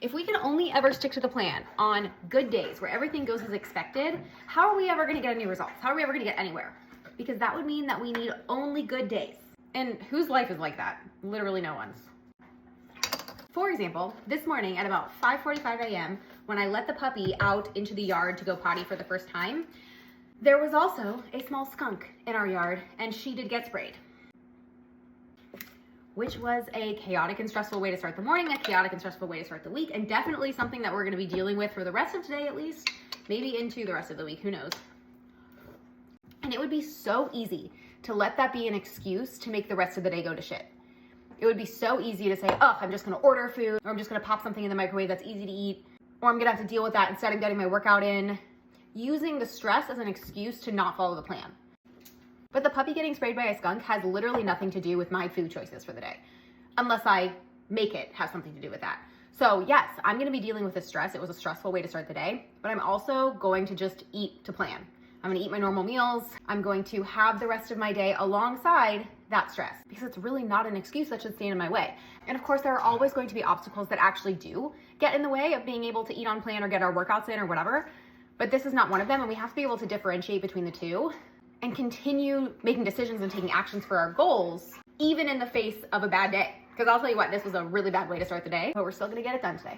If we can only ever stick to the plan on good days where everything goes as expected, how are we ever gonna get any results? How are we ever gonna get anywhere? Because that would mean that we need only good days. And whose life is like that? Literally no one's. For example, this morning at about 5:45 a.m., when I let the puppy out into the yard to go potty for the first time, there was also a small skunk in our yard, and she did get sprayed. Which was a chaotic and stressful way to start the morning, a chaotic and stressful way to start the week, and definitely something that we're gonna be dealing with for the rest of today at least, maybe into the rest of the week, who knows. And it would be so easy to let that be an excuse to make the rest of the day go to shit. It would be so easy to say, oh, I'm just gonna order food, or I'm just gonna pop something in the microwave that's easy to eat, or I'm gonna have to deal with that instead of getting my workout in, using the stress as an excuse to not follow the plan. But the puppy getting sprayed by a skunk has literally nothing to do with my food choices for the day, unless I make it have something to do with that. So yes, I'm gonna be dealing with the stress. It was a stressful way to start the day, but I'm also going to just eat to plan. I'm gonna eat my normal meals. I'm going to have the rest of my day alongside that stress, because it's really not an excuse that should stand in my way. And of course, there are always going to be obstacles that actually do get in the way of being able to eat on plan or get our workouts in or whatever, but this is not one of them, and we have to be able to differentiate between the two and continue making decisions and taking actions for our goals, even in the face of a bad day. Because I'll tell you what, this was a really bad way to start the day, but we're still gonna get it done today.